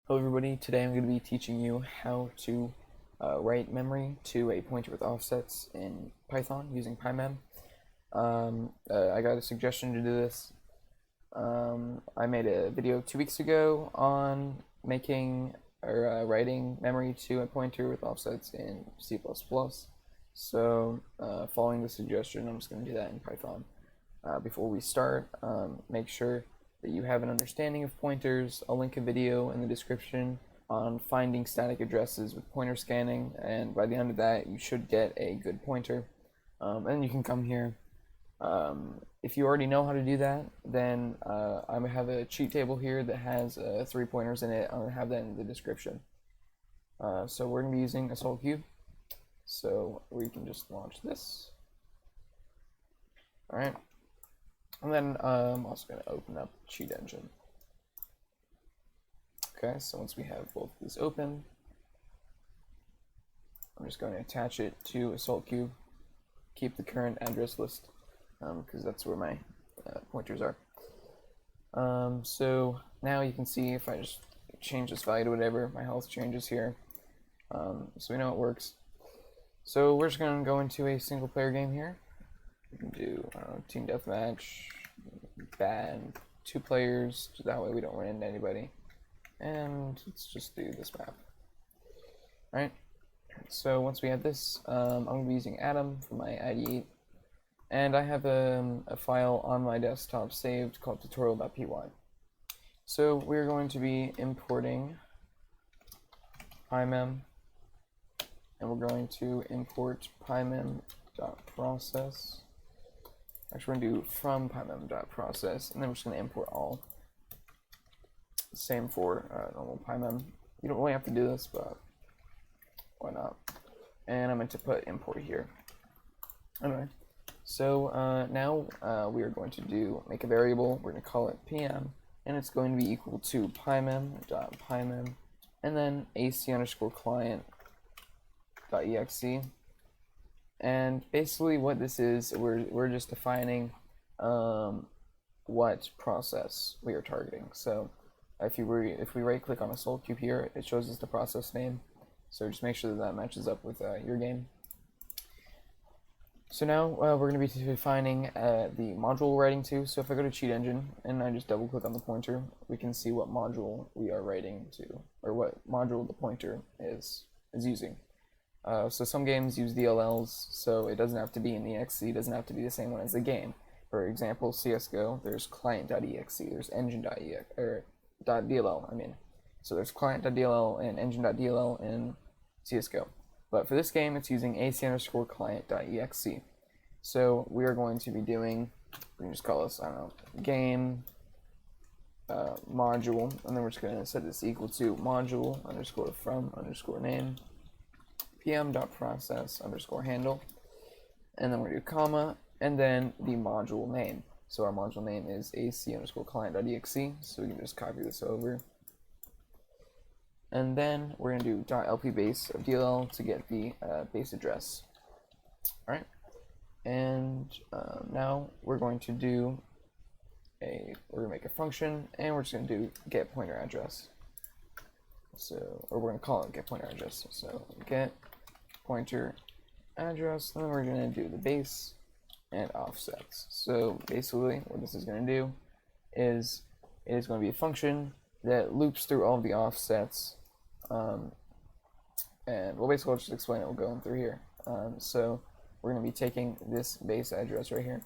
Hello everybody, today I'm going to be teaching you how to write memory to a pointer with offsets in Python using PyMem. I got a suggestion to do this. I made a video 2 weeks ago on making or writing memory to a pointer with offsets in C++. So following the suggestion, I'm just going to do that in Python. Before we start, make sure that you have an understanding of pointers. I'll link a video in the description on finding static addresses with pointer scanning, and by the end of that you should get a good pointer. And you can come here. If you already know how to do that, then I have a cheat table here that has 3 pointers in it. I'm going to have that in the description. So we're going to be using a Assault Cube, so we can just launch this. Alright. And then I'm also going to open up Cheat Engine. Okay, so once we have both of these open, I'm just going to attach it to Assault Cube. Keep the current address list, because that's where my pointers are. So now you can see if I just change this value to whatever, my health changes here. So we know it works. So we're just going to go into a single player game here. We can do team deathmatch, bad, 2 players, so that way we don't run into anybody. And let's just do this map. Alright, so once we have this, I'm going to be using Atom for my IDE, and I have a file on my desktop saved called tutorial.py. So we're going to be importing pymem, and we're going to import pymem.process. Actually, we're going to do from pymem.process, and then we're just going to import all. Same for normal pymem. You don't really have to do this, but why not? And I'm going to put import here. Anyway, so now we are going to make a variable. We're going to call it pm, and it's going to be equal to pymem.pymem, and then ac_client.exe. And basically what this is, we're just defining what process we are targeting. So if we right click on Assault Cube here, it shows us the process name. So just make sure that matches up with your game. So now we're going to be defining the module we're writing to. So if I go to Cheat Engine and I just double click on the pointer, we can see what module we are writing to, or what module the pointer is using. So some games use DLLs, so it doesn't have to be in the exe, it doesn't have to be the same one as the game. For example, CSGO, there's client.exe, there's engine.exe, or .dll, I mean. So there's client.dll and engine.dll in CSGO. But for this game, it's using ac_client.exe. So we are going to be doing, we can just call this, I don't know, game module, and then we're just going to set this equal to module underscore from underscore name pm.process_handle, and then we're going to do comma, and then the module name. So our module name is ac_client.exe, so we can just copy this over. And then we're going to do .lpbase of DLL to get the base address. Alright, and now we're going to do we're going to make a function, and we're just going to do get pointer address. So, or we're going to call it get pointer address. So get pointer address, and then we're going to do the base and offsets. So basically what this is going to do is it is going to be a function that loops through all of the offsets, and well, basically I'll just explain it, we'll go through here. So we're going to be taking this base address right here,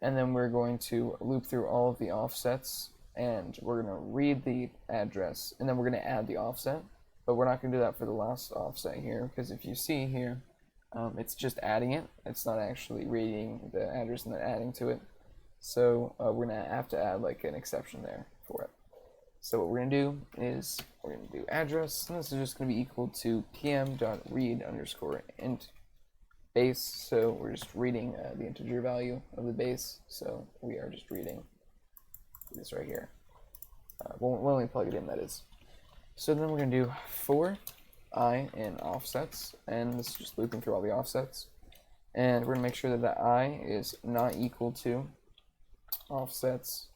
and then we're going to loop through all of the offsets, and we're going to read the address, and then we're going to add the offset. But we're not going to do that for the last offset here, because if you see here, it's just adding it. It's not actually reading the address and then adding to it. So we're going to have to add like an exception there for it. So what we're going to do is we're going to do address, and this is just going to be equal to pm.read_int base. So we're just reading the integer value of the base. So we are just reading this right here. When we plug it in, that is. So then we're going to do for I in offsets, and this is just looping through all the offsets. And we're going to make sure that the I is not equal to offsets,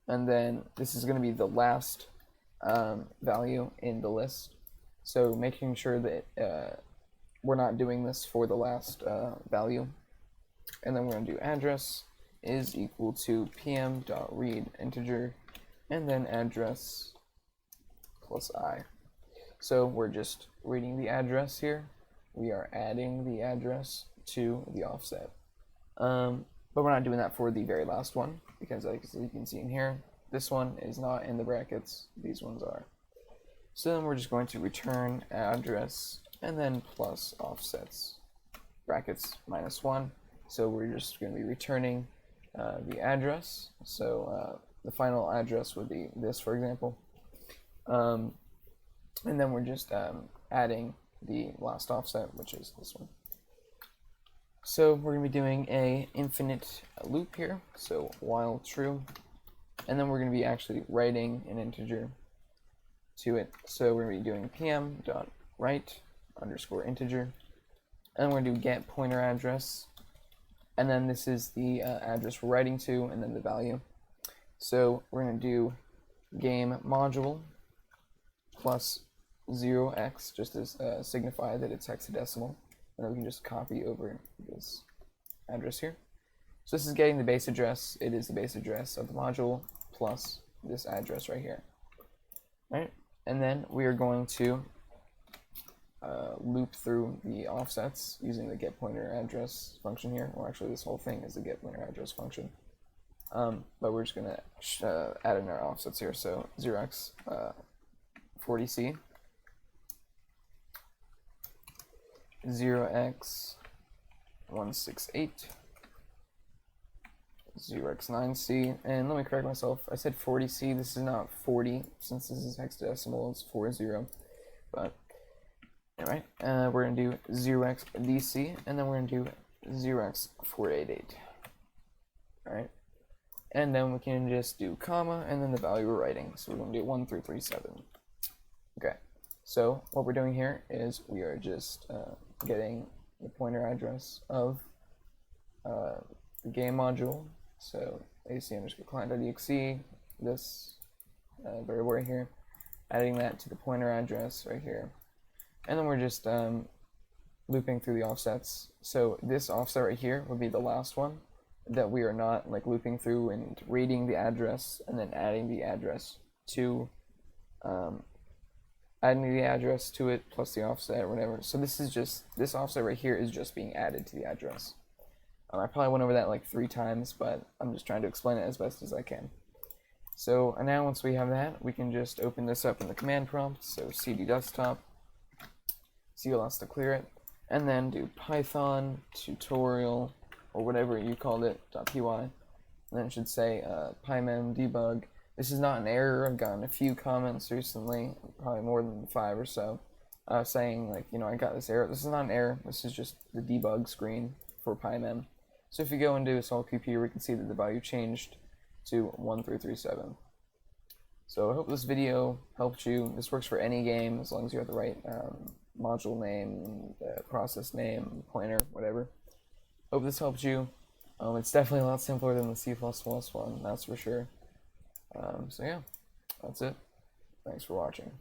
and then this is going to be the last value in the list. So making sure that we're not doing this for the last value. And then we're going to do address is equal to pm.read integer, and then address plus I. So we're just reading the address here. We are adding the address to the offset. But we're not doing that for the very last one, because as you can see in here, this one is not in the brackets, these ones are. So then we're just going to return address and then plus offsets, brackets -1. So we're just going to be returning the address. So the final address would be this, for example. And then we're just adding the last offset, which is this one. So we're going to be doing a infinite loop here, so while true, and then we're going to be actually writing an integer to it. So we're going to be doing pm.write underscore integer, and we're going to do get pointer address, and then this is the address we're writing to, and then the value. So we're going to do game module plus 0x, just to signify that it's hexadecimal. And then we can just copy over this address here. So this is getting the base address. It is the base address of the module plus this address right here. All right, and then we are going to loop through the offsets using the getPointer address function here. Or actually, this whole thing is the getPointer address function. But we're just going to add in our offsets here. So 0x 40c. 0x 168, 0x9c, and let me correct myself. I said 40c. This is not 40 since this is hexadecimal. It's 40. But anyway, we're gonna do 0x dc, and then we're gonna do 0x 488. All right, and then we can just do comma and then the value we're writing. So we're gonna do 1 through 37. Okay. So what we're doing here is we are just getting the pointer address of the game module. So ac underscore client.exe, this variable right here, adding that to the pointer address right here. And then we're just looping through the offsets. So this offset right here would be the last one that we are not like looping through and reading the address and then adding the address to it plus the offset or whatever. So this is just, this offset right here is just being added to the address. I probably went over that like 3 times, but I'm just trying to explain it as best as I can. So now once we have that, we can just open this up in the command prompt. So cd desktop, cls to clear it, and then do python tutorial or whatever you called it .py, and then it should say pymem debug. This is not an error. I've gotten a few comments recently, probably more than 5 or so, saying like, you know, I got this error. This is not an error. This is just the debug screen for pymem. So if you go and do a solve QP, we can see that the value changed to 1337. So I hope this video helped you. This works for any game as long as you have the right module name, process name, pointer, whatever. Hope this helped you. It's definitely a lot simpler than the C++ one, that's for sure. So yeah, that's it. Thanks for watching.